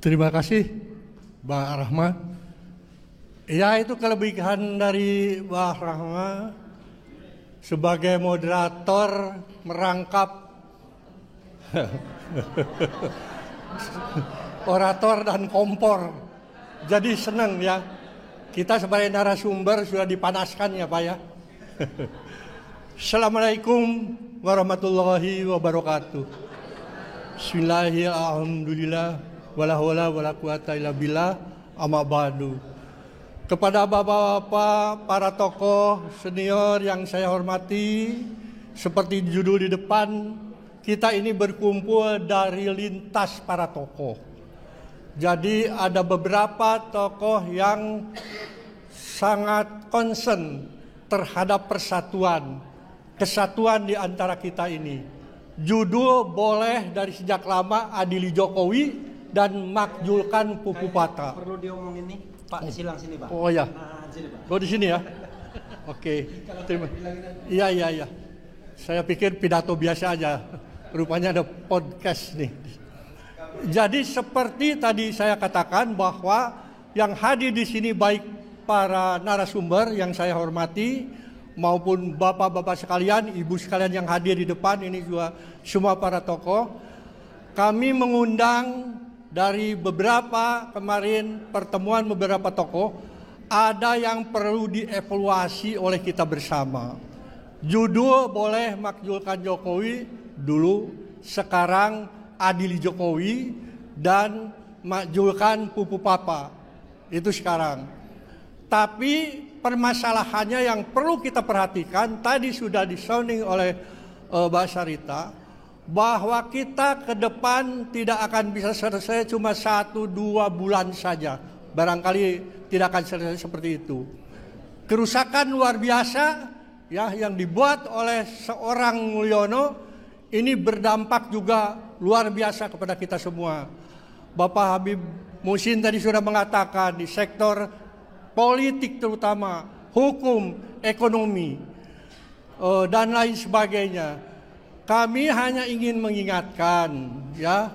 Terima kasih, Mbak Rahma. Ya, itu kelebihan dari Mbak Rahma sebagai moderator merangkap orator dan kompor. Jadi senang ya. Kita sebagai narasumber sudah dipanaskan ya Pak ya. Assalamualaikum warahmatullahi wabarakatuh. Bismillahirrahmanirrahim. Wala haula wala quwata illa billah, amma ba'du. Kepada bapak-bapak, para tokoh senior yang saya hormati, seperti judul di depan, kita ini berkumpul dari lintas para tokoh. Jadi ada beberapa tokoh yang sangat concern terhadap persatuan, kesatuan di antara kita ini. Judul boleh dari sejak lama adili Jokowi dan makjulkan Pupupata. Perlu diomongin nih, Pak, silang sini Pak. Oh ya, Sini, Pak. oh di sini ya. Oke, terima. Iya. Saya pikir pidato biasa aja. Rupanya ada podcast nih. Jadi seperti tadi saya katakan bahwa yang hadir di sini baik para narasumber yang saya hormati maupun bapak-bapak sekalian, ibu sekalian yang hadir di depan ini juga semua para tokoh. Kami mengundang dari beberapa kemarin pertemuan beberapa tokoh, ada yang perlu dievaluasi oleh kita bersama. Judul boleh makjulkan Jokowi dulu, sekarang adili Jokowi dan makjulkan Pupupapa. Itu sekarang. Tapi permasalahannya yang perlu kita perhatikan, tadi sudah disounding oleh Mbak Sarita, bahwa kita ke depan tidak akan bisa selesai cuma 1-2 bulan saja. Barangkali tidak akan selesai seperti itu. Kerusakan luar biasa ya yang dibuat oleh seorang Mulyono ini berdampak juga luar biasa kepada kita semua. Bapak Habib Muhsin tadi sudah mengatakan di sektor politik terutama, hukum, ekonomi, dan lain sebagainya. Kami hanya ingin mengingatkan ya,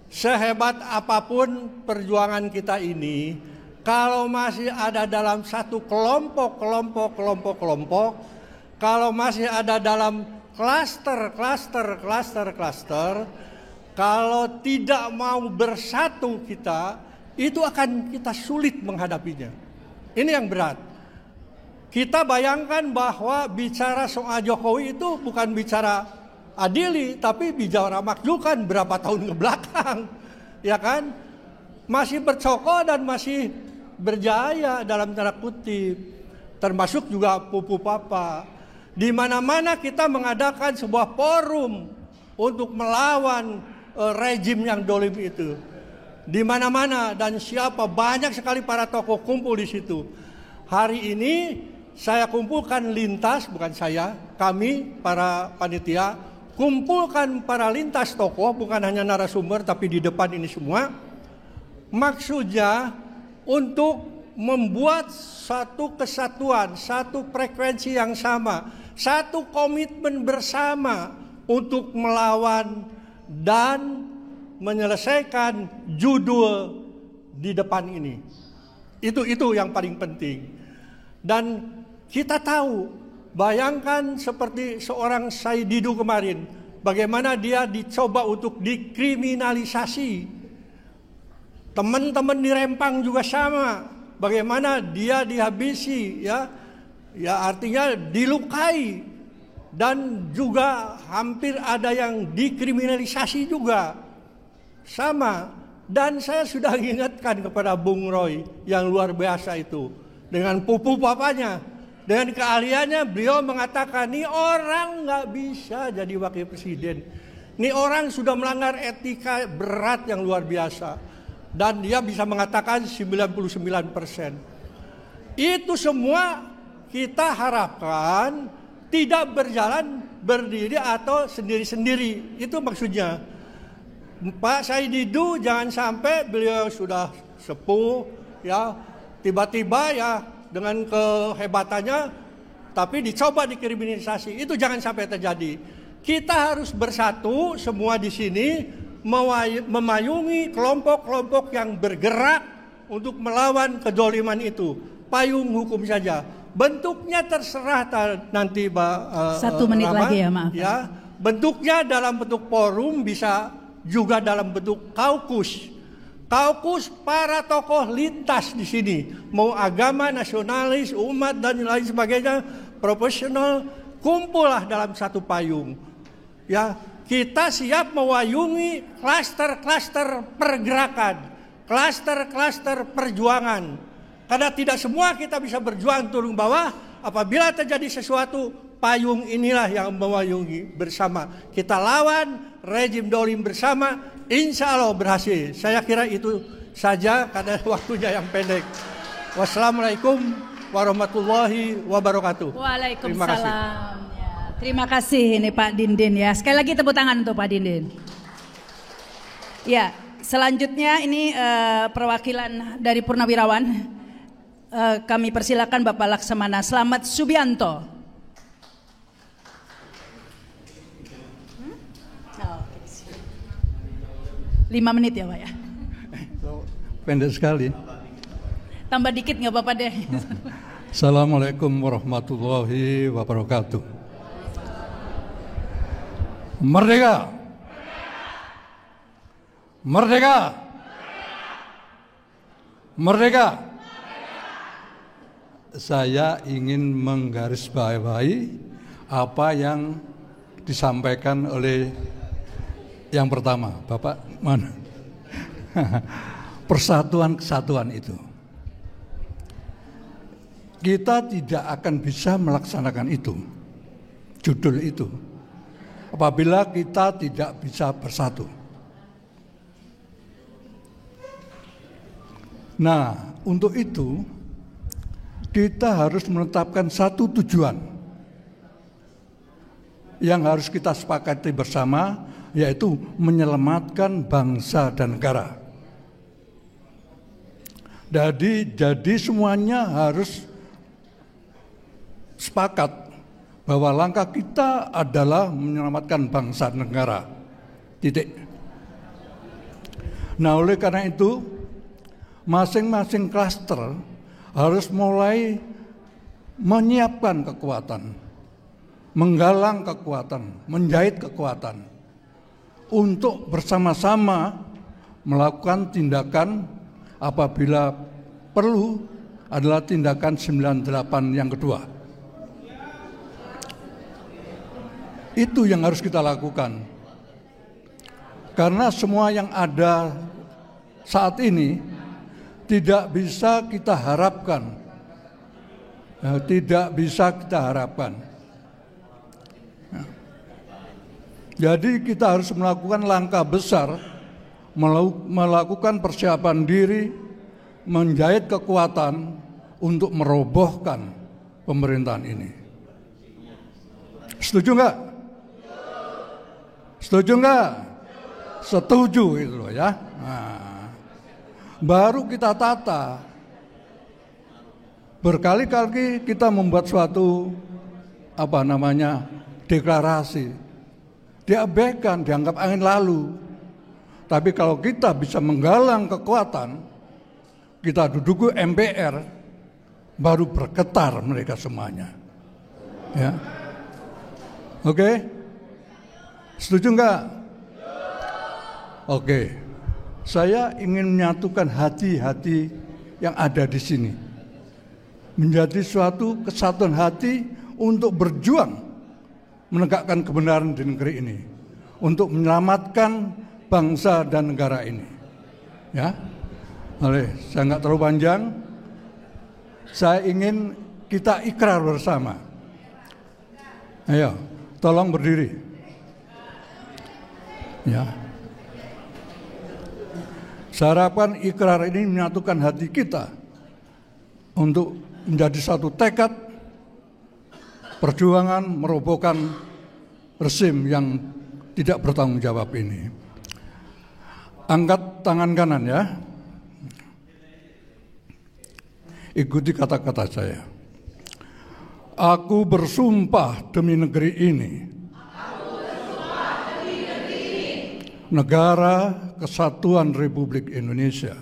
sehebat apapun perjuangan kita ini, kalau masih ada dalam satu kelompok, kalau masih ada dalam klaster, kalau tidak mau bersatu kita, itu akan kita sulit menghadapinya. Ini yang berat. Kita bayangkan bahwa bicara soal Jokowi itu bukan bicara adili, tapi bicara makjulkan berapa tahun ke belakang, ya kan? Masih bercokol dan masih berjaya dalam tanda kutip, termasuk juga Pupupapa. Di mana-mana kita mengadakan sebuah forum untuk melawan rejim yang dolim itu. Di mana-mana dan siapa banyak sekali para tokoh kumpul di situ. Hari ini saya kumpulkan lintas, bukan saya, kami para panitia, kumpulkan para lintas tokoh, bukan hanya narasumber tapi di depan ini semua. Maksudnya untuk membuat satu kesatuan, satu frekuensi yang sama, satu komitmen bersama untuk melawan dan menyelesaikan judul di depan ini. Itu yang paling penting. Dan kita tahu, bayangkan seperti seorang Said Didu kemarin, bagaimana dia dicoba untuk dikriminalisasi. Teman-teman di Rempang juga sama, bagaimana dia dihabisi, ya artinya dilukai, dan juga hampir ada yang dikriminalisasi juga, sama. Dan saya sudah ingatkan kepada Bung Roy yang luar biasa itu, dengan Pupupapanya. Dengan keahliannya beliau mengatakan, ini orang nggak bisa jadi wakil presiden. Ini orang sudah melanggar etika berat yang luar biasa. Dan dia bisa mengatakan 99%. Itu semua kita harapkan tidak berjalan berdiri atau sendiri-sendiri. Itu maksudnya. Pak Said Didu jangan sampai beliau sudah sepuh, ya tiba-tiba ya dengan kehebatannya, tapi dicoba dikriminalisasi. Itu jangan sampai terjadi. Kita harus bersatu semua di sini memayungi kelompok-kelompok yang bergerak untuk melawan kedoliman itu. Payung hukum saja. Bentuknya terserah nanti Mbak 1 menit Rama, lagi ya, maaf. Ya, bentuknya dalam bentuk forum, bisa juga dalam bentuk kaukus. Kaukus para tokoh lintas di sini, mau agama, nasionalis, umat dan lain sebagainya, profesional, kumpullah dalam satu payung. Ya, kita siap mewayungi klaster-klaster pergerakan, klaster-klaster perjuangan. Karena tidak semua kita bisa berjuang turun bawah. Apabila terjadi sesuatu, payung inilah yang mewayungi bersama. Kita lawan rejim dolim bersama, insya Allah berhasil. Saya kira itu saja karena waktunya yang pendek. Wassalamualaikum warahmatullahi wabarakatuh. Waalaikumsalam. Terima kasih ini Pak Dindin ya. Sekali lagi tepuk tangan untuk Pak Dindin. Ya, selanjutnya ini perwakilan dari Purnawirawan. Kami persilakan Bapak Laksamana Slamet Subianto. 5 menit ya Pak ya. Pendek sekali. Tambah dikit nggak apa-apa deh. Assalamualaikum warahmatullahi wabarakatuh. Merdeka! Merdeka! Merdeka! Saya ingin menggarisbawahi apa yang disampaikan oleh yang pertama, Bapak mana? Persatuan kesatuan itu. Kita tidak akan bisa melaksanakan itu, judul itu, apabila kita tidak bisa bersatu. Nah, untuk itu kita harus menetapkan satu tujuan yang harus kita sepakati bersama, yaitu menyelamatkan bangsa dan negara. Jadi semuanya harus sepakat bahwa langkah kita adalah menyelamatkan bangsa dan negara. Titik. Nah, oleh karena itu masing-masing klaster harus mulai menyiapkan kekuatan, menggalang kekuatan, menjahit kekuatan untuk bersama-sama melakukan tindakan apabila perlu adalah tindakan 98 yang kedua. Itu yang harus kita lakukan. Karena semua yang ada saat ini tidak bisa kita harapkan. Tidak bisa kita harapkan. Jadi kita harus melakukan langkah besar, melakukan persiapan diri, menjahit kekuatan untuk merobohkan pemerintahan ini. Setuju nggak? Setuju nggak? Setuju itu loh ya. Nah, baru kita tata. Berkali-kali kita membuat suatu deklarasi, diabaikan, dianggap angin lalu. Tapi kalau kita bisa menggalang kekuatan, kita duduk di MPR, baru bergetar mereka semuanya. Ya, oke? Setuju nggak? Oke. Saya ingin menyatukan hati-hati yang ada di sini menjadi suatu kesatuan hati untuk berjuang menegakkan kebenaran di negeri ini, untuk menyelamatkan bangsa dan negara ini. Ya, saya nggak terlalu panjang. Saya ingin kita ikrar bersama. Ayo, tolong berdiri. Ya. Saya harapkan ikrar ini menyatukan hati kita untuk menjadi satu tekad perjuangan merobohkan rezim yang tidak bertanggung jawab ini. Angkat tangan kanan ya. Ikuti kata-kata saya. Aku bersumpah demi negeri ini. Negara Kesatuan Republik Indonesia.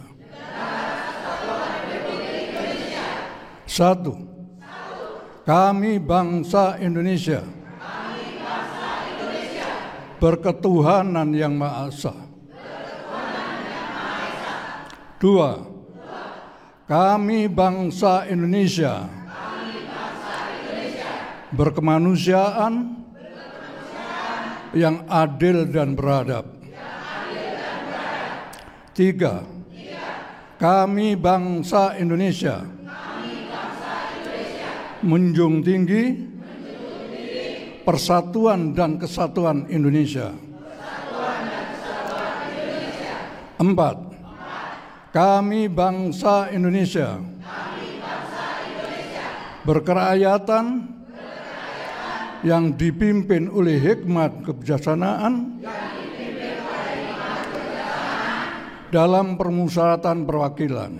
Satu, kami bangsa Indonesia. Berketuhanan Yang Maha Esa. Dua, kami bangsa Indonesia. Berkemanusiaan, yang adil dan beradab. Tiga, kami bangsa Indonesia menjunjung tinggi persatuan dan kesatuan Indonesia. Empat, kami bangsa Indonesia berkerakyatan yang dipimpin oleh hikmat kebijaksanaan dalam permusyawaratan perwakilan.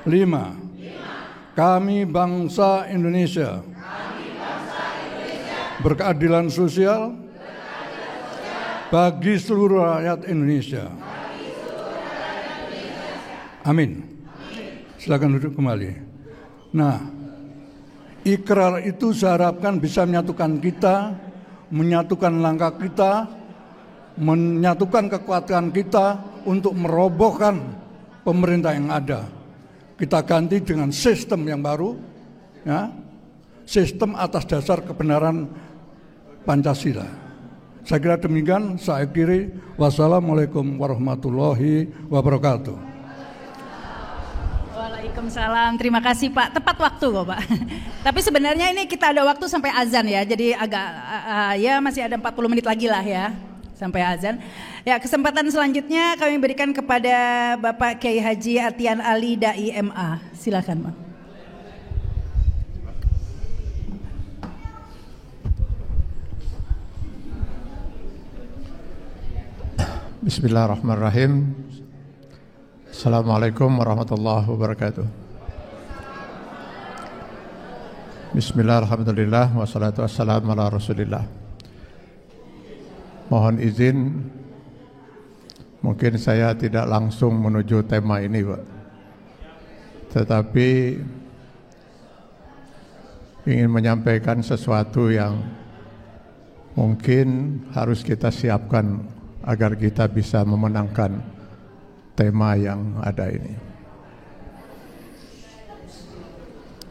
Lima, kami bangsa Indonesia berkeadilan sosial bagi seluruh rakyat Indonesia. Amin. Silakan duduk kembali. Nah, ikrar itu saya harapkan bisa menyatukan kita, menyatukan langkah kita, menyatukan kekuatan kita untuk merobohkan pemerintah yang ada. Kita ganti dengan sistem yang baru, ya, sistem atas dasar kebenaran Pancasila. Saya kira demikian. Saya akhiri. Wassalamualaikum warahmatullahi wabarakatuh. Waalaikumsalam. Terima kasih Pak. Tepat waktu kok Pak. Tapi sebenarnya ini kita ada waktu sampai azan ya. Jadi agak ya masih ada 40 menit lagi lah ya sampai azan. Ya, kesempatan selanjutnya kami berikan kepada Bapak Kiai Haji Atian Ali Dai MA. Silakan Pak. Bismillahirrahmanirrahim. Assalamualaikum warahmatullahi wabarakatuh. Bismillahirrahmanirrahim. Wassalatu wassalamu ala rasulillah. Mohon izin, mungkin saya tidak langsung menuju tema ini Pak, tetapi ingin menyampaikan sesuatu yang mungkin harus kita siapkan agar kita bisa memenangkan tema yang ada ini.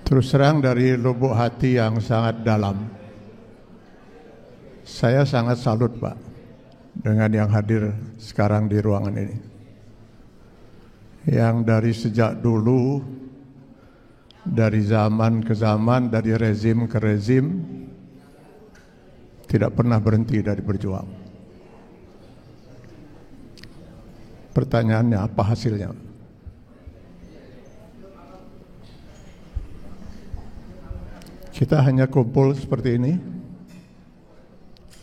Terus terang dari lubuk hati yang sangat dalam, saya sangat salut Pak dengan yang hadir sekarang di ruangan ini, yang dari sejak dulu, dari zaman ke zaman, dari rezim ke rezim, tidak pernah berhenti dari berjuang. Pertanyaannya, apa hasilnya? Kita hanya kumpul seperti ini,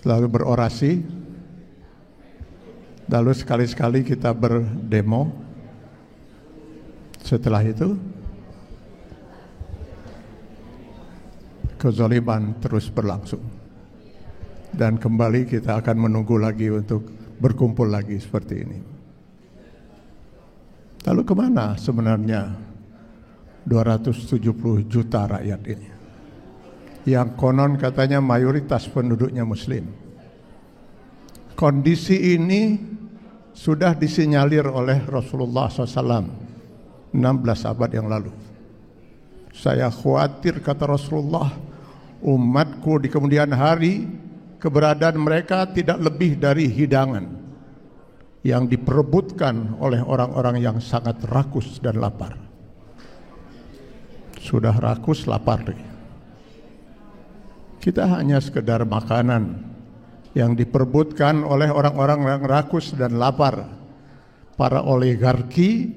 lalu berorasi, lalu sekali-sekali kita berdemo. Setelah itu kezaliman terus berlangsung, dan kembali kita akan menunggu lagi untuk berkumpul lagi seperti ini. Lalu kemana sebenarnya 270 juta rakyat ini, yang konon katanya mayoritas penduduknya Muslim? Kondisi ini sudah disinyalir oleh Rasulullah SAW 16 abad yang lalu. Saya khawatir, kata Rasulullah, umatku di kemudian hari keberadaan mereka tidak lebih dari hidangan yang diperebutkan oleh orang-orang yang sangat rakus dan lapar. Sudah rakus, lapar. Kita hanya sekedar makanan yang diperebutkan oleh orang-orang yang rakus dan lapar, para oligarki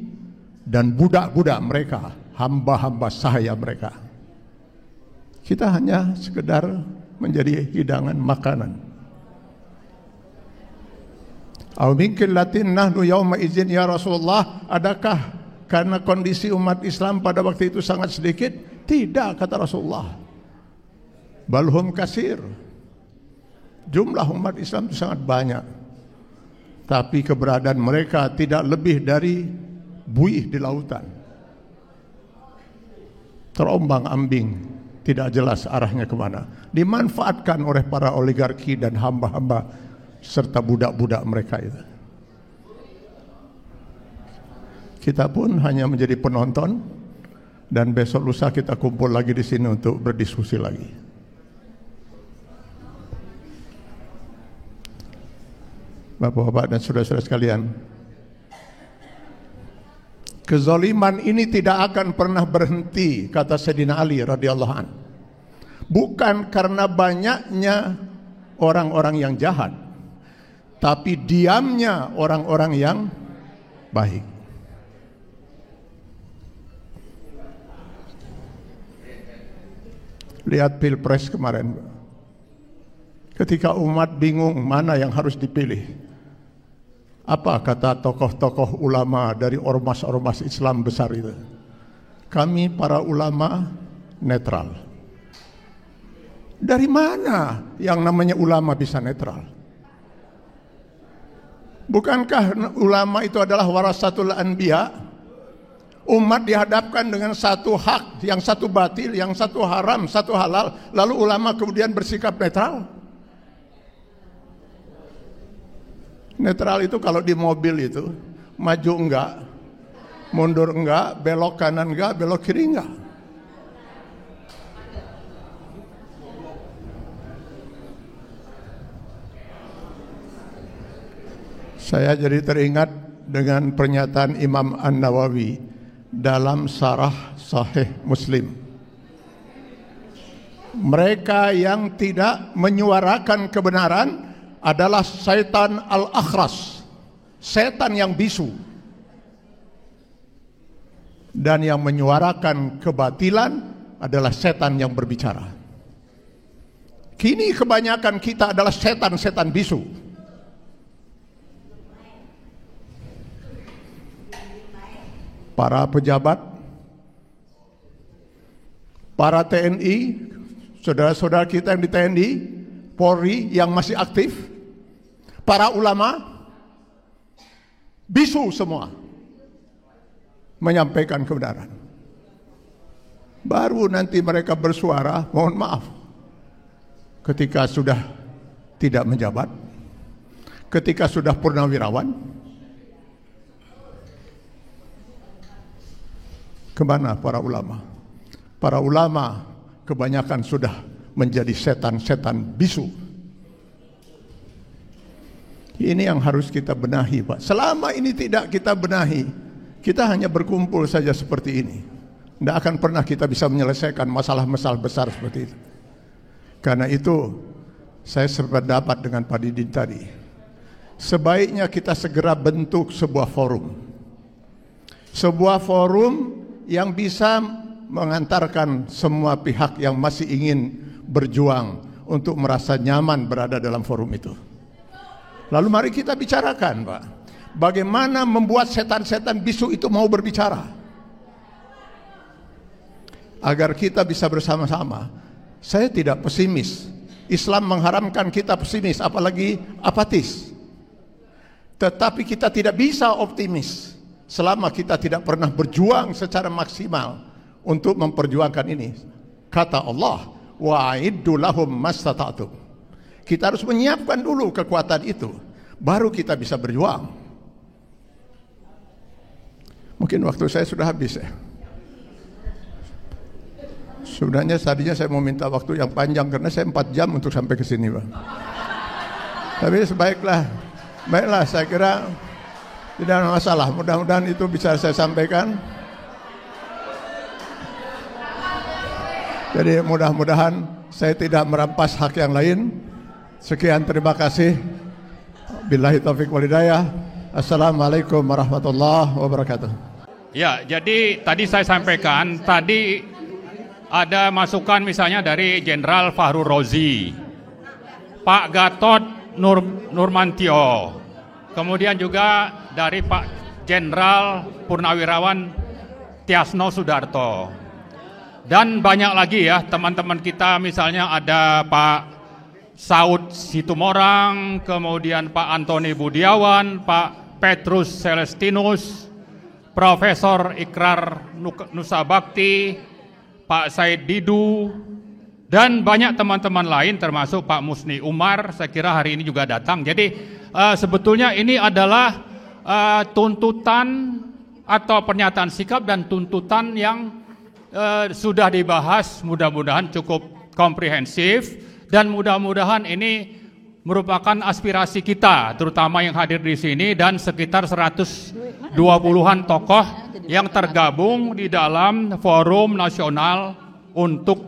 dan budak-budak mereka, hamba-hamba sahaya mereka. Kita hanya sekedar menjadi hidangan makanan. Au mungkin latin nahnu yauma izin ya Rasulullah, adakah karena kondisi umat Islam pada waktu itu sangat sedikit? Tidak, kata Rasulullah. Balhum kasir. Jumlah umat Islam itu sangat banyak, tapi keberadaan mereka tidak lebih dari buih di lautan, terombang-ambing, tidak jelas arahnya kemana, dimanfaatkan oleh para oligarki dan hamba-hamba serta budak-budak mereka itu. Kita pun hanya menjadi penonton, dan besok lusa kita kumpul lagi di sini untuk berdiskusi lagi. Bapak-bapak dan saudara-saudara sekalian, kezaliman ini tidak akan pernah berhenti, kata Sayyidina Ali radhiyallahu an. Bukan karena banyaknya orang-orang yang jahat, tapi diamnya orang-orang yang baik. Lihat Pilpres kemarin, ketika umat bingung mana yang harus dipilih, apa kata tokoh-tokoh ulama dari ormas-ormas Islam besar itu? Kami para ulama netral. Dari mana yang namanya ulama bisa netral? Bukankah ulama itu adalah warasatul anbiya? Umat dihadapkan dengan satu hak, yang satu batil, yang satu haram, satu halal, lalu ulama kemudian bersikap netral. Netral itu kalau di mobil itu, maju enggak, mundur enggak, belok kanan enggak, belok kiri enggak. Saya jadi teringat dengan pernyataan Imam An-Nawawi dalam Syarah Sahih Muslim. Mereka yang tidak menyuarakan kebenaran adalah syaitan al-akhras, setan yang bisu. Dan yang menyuarakan kebatilan adalah setan yang berbicara. Kini kebanyakan kita adalah setan-setan bisu. Para pejabat, para TNI, saudara-saudara kita yang di TNI, Polri yang masih aktif, para ulama, bisu semua menyampaikan kebenaran. Baru nanti mereka bersuara, mohon maaf, ketika sudah tidak menjabat, ketika sudah purnawirawan. Kemana para ulama? Para ulama kebanyakan sudah menjadi setan-setan bisu. Ini yang harus kita benahi, Pak. Selama ini tidak kita benahi, kita hanya berkumpul saja seperti ini. Tidak akan pernah kita bisa menyelesaikan masalah-masalah besar seperti itu. Karena itu, saya sependapat dengan Pak Didin tadi. Sebaiknya kita segera bentuk sebuah forum. Sebuah forum yang bisa mengantarkan semua pihak yang masih ingin berjuang untuk merasa nyaman berada dalam forum itu. Lalu mari kita bicarakan, Pak, bagaimana membuat setan-setan bisu itu mau berbicara, agar kita bisa bersama-sama. Saya tidak pesimis. Islam mengharamkan kita pesimis, apalagi apatis. Tetapi kita tidak bisa optimis selama kita tidak pernah berjuang secara maksimal untuk memperjuangkan ini. Kata Allah, wa'iddu lahum mastata'tum. Kita harus menyiapkan dulu kekuatan itu, baru kita bisa berjuang. Mungkin waktu saya sudah habis ya. Sebenarnya tadinya saya mau minta waktu yang panjang karena saya 4 jam untuk sampai ke sini, Pak. Tapi baiklah, saya kira tidak ada masalah. Mudah-mudahan itu bisa saya sampaikan. Jadi mudah-mudahan saya tidak merampas hak yang lain. Sekian, terima kasih. Billahi taufiq wal hidayah. Assalamualaikum warahmatullahi wabarakatuh. Ya, jadi tadi saya sampaikan, tadi ada masukan misalnya dari Jenderal Fahru Rozi, Pak Gatot Nurmantio, kemudian juga dari Pak Jenderal Purnawirawan Tiasno Sudarto, dan banyak lagi ya teman-teman kita, misalnya ada Pak Saud Situmorang, kemudian Pak Antoni Budiawan, Pak Petrus Celestinus, Profesor Ikrar Nusabakti, Pak Said Didu, dan banyak teman-teman lain termasuk Pak Musni Umar, saya kira hari ini juga datang. Jadi sebetulnya ini adalah tuntutan atau pernyataan sikap dan tuntutan yang sudah dibahas, mudah-mudahan cukup komprehensif, dan mudah-mudahan ini merupakan aspirasi kita, terutama yang hadir di sini dan sekitar 120-an tokoh yang tergabung di dalam Forum Nasional untuk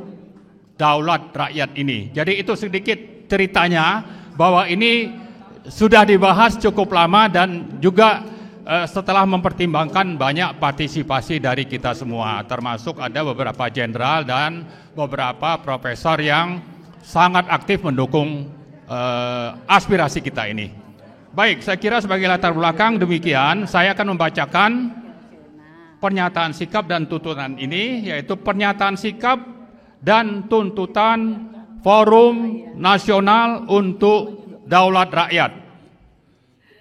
Daulat Rakyat ini. Jadi itu sedikit ceritanya, bahwa ini sudah dibahas cukup lama dan juga setelah mempertimbangkan banyak partisipasi dari kita semua, termasuk ada beberapa jenderal dan beberapa profesor yang sangat aktif mendukung aspirasi kita ini. Baik, saya kira sebagai latar belakang demikian, saya akan membacakan pernyataan sikap dan tuntutan ini, yaitu pernyataan sikap dan tuntutan Forum Nasional untuk Daulat Rakyat.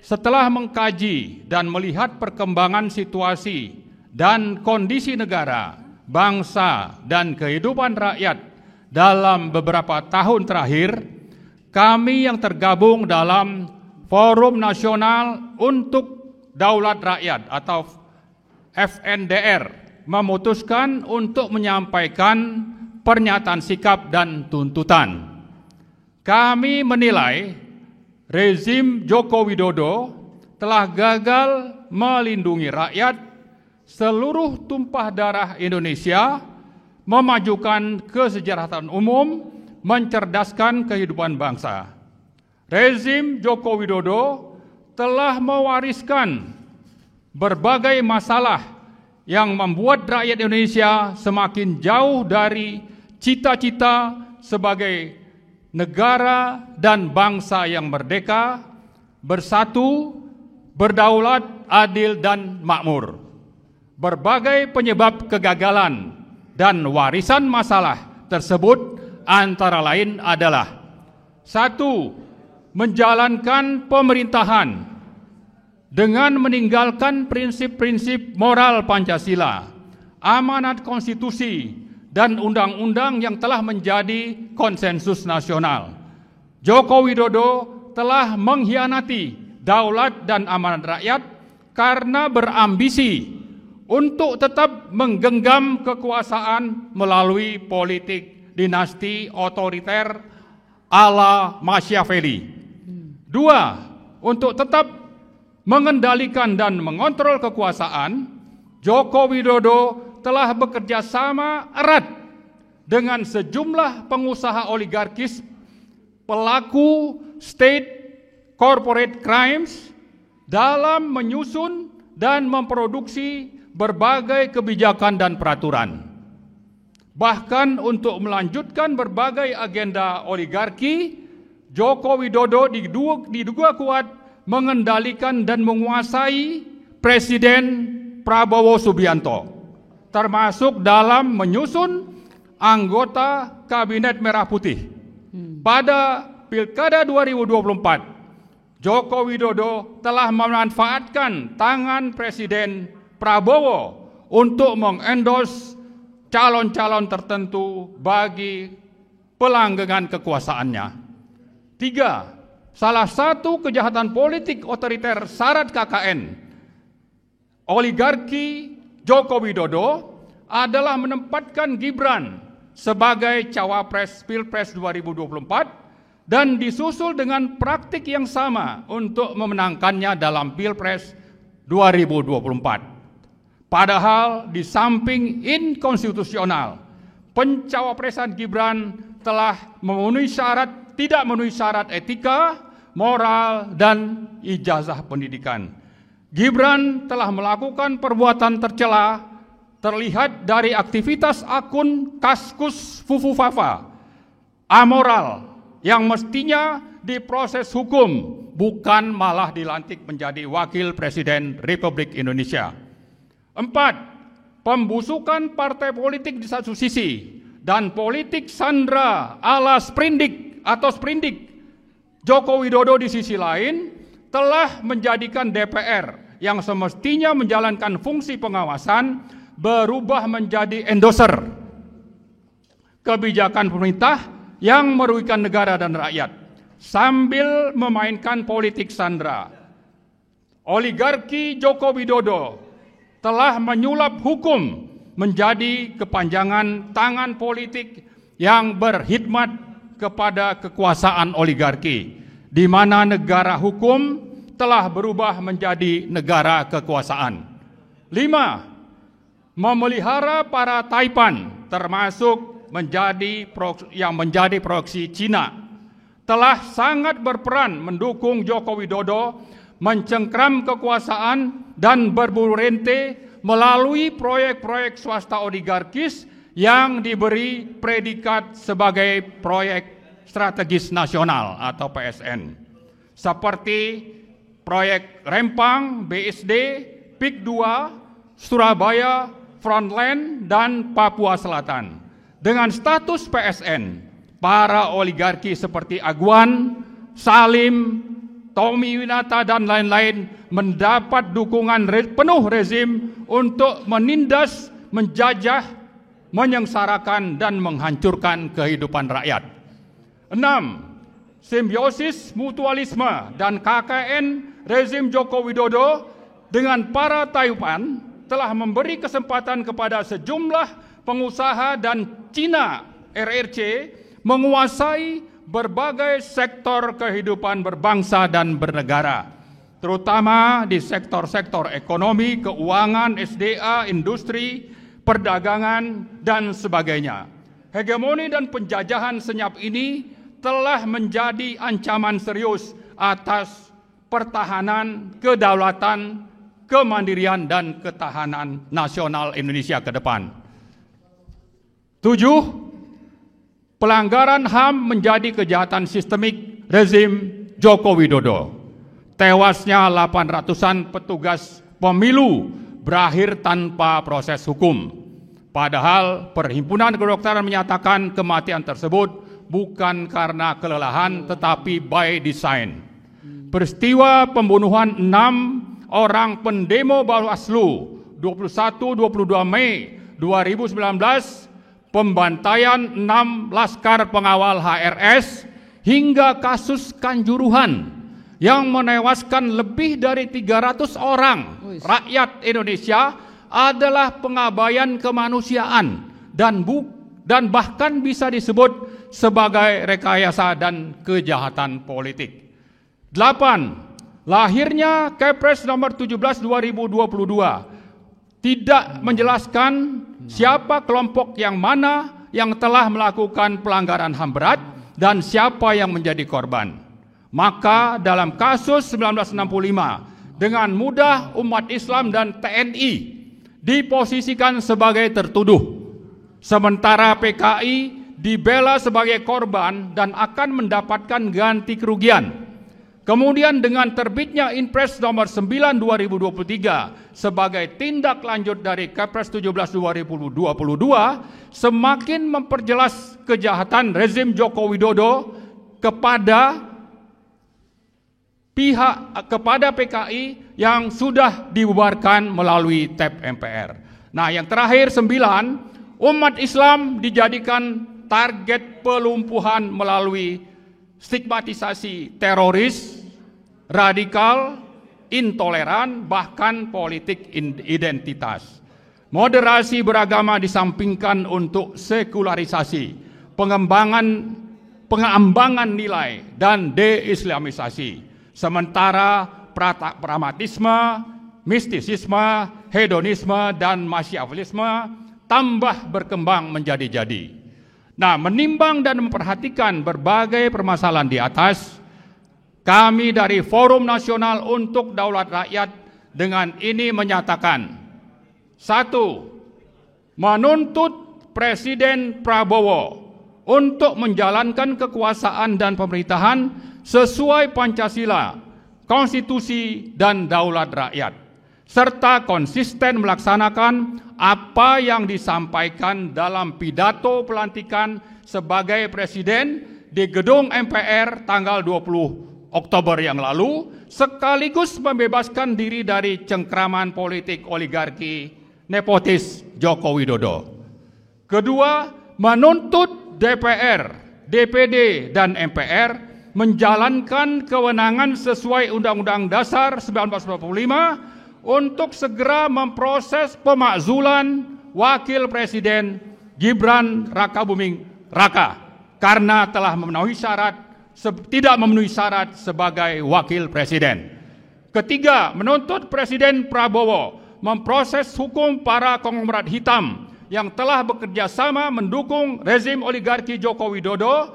Setelah mengkaji dan melihat perkembangan situasi dan kondisi negara, bangsa, dan kehidupan rakyat dalam beberapa tahun terakhir, kami yang tergabung dalam Forum Nasional untuk Daulat Rakyat atau FNDR memutuskan untuk menyampaikan pernyataan sikap dan tuntutan. Kami menilai rezim Joko Widodo telah gagal melindungi rakyat, seluruh tumpah darah Indonesia, memajukan kesejahteraan umum, mencerdaskan kehidupan bangsa. Rezim Joko Widodo telah mewariskan berbagai masalah yang membuat rakyat Indonesia semakin jauh dari cita-cita sebagai negara dan bangsa yang merdeka, bersatu, berdaulat, adil, dan makmur. Berbagai penyebab kegagalan dan warisan masalah tersebut antara lain adalah: 1. Menjalankan pemerintahan dengan meninggalkan prinsip-prinsip moral Pancasila, amanat konstitusi, dan undang-undang yang telah menjadi konsensus nasional. Joko Widodo telah mengkhianati daulat dan amanat rakyat karena berambisi untuk tetap menggenggam kekuasaan melalui politik dinasti otoriter ala Machiavelli. 2. Untuk tetap mengendalikan dan mengontrol kekuasaan, Joko Widodo telah bekerja sama erat dengan sejumlah pengusaha oligarkis, pelaku state corporate crimes dalam menyusun dan memproduksi berbagai kebijakan dan peraturan. Bahkan untuk melanjutkan berbagai agenda oligarki, Joko Widodo diduga kuat mengendalikan dan menguasai Presiden Prabowo Subianto, termasuk dalam menyusun anggota Kabinet Merah Putih. Pada Pilkada 2024, Joko Widodo telah memanfaatkan tangan Presiden Prabowo untuk mengendorse calon-calon tertentu bagi pelanggengan kekuasaannya. 3. Salah satu kejahatan politik otoriter syarat KKN oligarki Joko Widodo adalah menempatkan Gibran sebagai cawapres Pilpres 2024 dan disusul dengan praktik yang sama untuk memenangkannya dalam Pilpres 2024. Padahal di samping inkonstitusional, pencawapresan Gibran telah tidak memenuhi syarat etika, moral, dan ijazah pendidikan. Gibran telah melakukan perbuatan tercela terlihat dari aktivitas akun Kaskus Fufufafa, amoral, yang mestinya diproses hukum, bukan malah dilantik menjadi wakil Presiden Republik Indonesia. 4. Pembusukan partai politik di satu sisi dan politik sandra ala sprindik atau sprindik. Joko Widodo di sisi lain telah menjadikan DPR yang semestinya menjalankan fungsi pengawasan berubah menjadi endorser kebijakan pemerintah yang merugikan negara dan rakyat sambil memainkan politik sandera. Oligarki Joko Widodo telah menyulap hukum menjadi kepanjangan tangan politik yang berkhidmat kepada kekuasaan oligarki, di mana negara hukum telah berubah menjadi negara kekuasaan. 5. Memelihara para taipan, termasuk yang menjadi proksi Cina, telah sangat berperan mendukung Joko Widodo mencengkram kekuasaan dan berburu rente melalui proyek-proyek swasta oligarkis yang diberi predikat sebagai proyek strategis nasional atau PSN, seperti proyek Rempang, BSD, PIK 2, Surabaya, Frontline, dan Papua Selatan. Dengan status PSN, para oligarki seperti Agwan, Salim, Tommy Winata, dan lain-lain mendapat dukungan penuh rezim untuk menindas, menjajah, menyengsarakan, dan menghancurkan kehidupan rakyat. 6. Simbiosis mutualisme dan KKN rezim Joko Widodo dengan para taipan telah memberi kesempatan kepada sejumlah pengusaha dan Cina RRC menguasai berbagai sektor kehidupan berbangsa dan bernegara, terutama di sektor-sektor ekonomi, keuangan, SDA, industri, perdagangan, dan sebagainya. Hegemoni dan penjajahan senyap ini telah menjadi ancaman serius atas pertahanan, kedaulatan, kemandirian, dan ketahanan nasional Indonesia ke depan. 7. Pelanggaran HAM menjadi kejahatan sistemik rezim Joko Widodo. Tewasnya 800-an petugas pemilu berakhir tanpa proses hukum. Padahal Perhimpunan Kedokteran menyatakan kematian tersebut bukan karena kelelahan tetapi by design. Peristiwa pembunuhan 6 orang pendemo Bawaslu 21-22 Mei 2019, pembantaian 6 laskar pengawal HRS, hingga kasus Kanjuruhan yang menewaskan lebih dari 300 orang rakyat Indonesia adalah pengabaian kemanusiaan dan bahkan bisa disebut sebagai rekayasa dan kejahatan politik. 8. Lahirnya Kepres nomor 17 2022 tidak menjelaskan siapa kelompok yang mana yang telah melakukan pelanggaran HAM berat dan siapa yang menjadi korban. Maka dalam kasus 1965 dengan mudah umat Islam dan TNI diposisikan sebagai tertuduh, sementara PKI dibela sebagai korban dan akan mendapatkan ganti kerugian. Kemudian dengan terbitnya Inpres nomor 9 2023 sebagai tindak lanjut dari Kepres 17 2022 semakin memperjelas kejahatan rezim Joko Widodo kepada PKI yang sudah dibubarkan melalui TAP MPR. Nah, yang terakhir 9, umat Islam dijadikan target pelumpuhan melalui stigmatisasi teroris, radikal, intoleran, bahkan politik identitas. Moderasi beragama disampingkan untuk sekularisasi, pengembangan nilai, dan deislamisasi. Sementara pragmatisme, mistisisme, hedonisme, dan masyawilisme tambah berkembang menjadi-jadi. Nah, menimbang dan memperhatikan berbagai permasalahan di atas, kami dari Forum Nasional untuk Daulat Rakyat dengan ini menyatakan: 1. Menuntut Presiden Prabowo untuk menjalankan kekuasaan dan pemerintahan sesuai Pancasila, Konstitusi, dan Daulat Rakyat, serta konsisten melaksanakan apa yang disampaikan dalam pidato pelantikan sebagai presiden di gedung MPR tanggal 20 Oktober yang lalu, sekaligus membebaskan diri dari cengkraman politik oligarki nepotis Joko Widodo. Kedua, menuntut DPR, DPD, dan MPR menjalankan kewenangan sesuai Undang-Undang Dasar 1945 untuk segera memproses pemakzulan Wakil Presiden Gibran Rakabuming Raka karena telah tidak memenuhi syarat sebagai Wakil Presiden. Ketiga, menuntut Presiden Prabowo memproses hukum para konglomerat hitam yang telah bekerja sama mendukung rezim oligarki Joko Widodo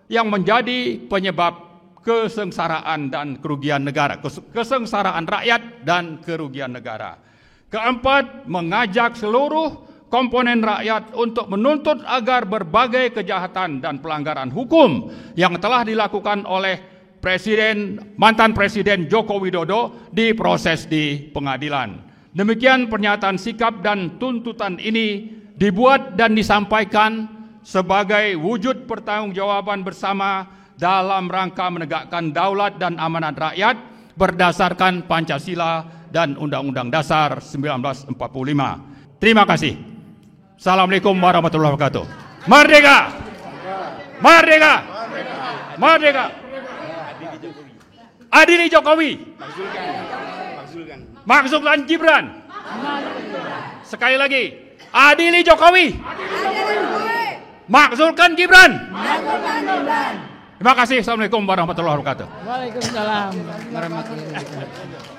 yang menjadi penyebab kesengsaraan dan kerugian negara, kesengsaraan rakyat dan kerugian negara. Keempat, mengajak seluruh komponen rakyat untuk menuntut agar berbagai kejahatan dan pelanggaran hukum yang telah dilakukan oleh mantan Presiden Joko Widodo diproses di pengadilan. Demikian pernyataan sikap dan tuntutan ini dibuat dan disampaikan sebagai wujud pertanggungjawaban bersama dalam rangka menegakkan daulat dan amanat rakyat berdasarkan Pancasila dan Undang-Undang Dasar 1945. Terima kasih. Assalamualaikum warahmatullahi wabarakatuh. Merdeka! Merdeka! Merdeka! Adili Jokowi. Makzulkan Gibran. Sekali lagi. Adili Jokowi. Makzulkan Gibran. Terima kasih. Assalamualaikum warahmatullahi wabarakatuh. Waalaikumsalam warahmatullahi wabarakatuh.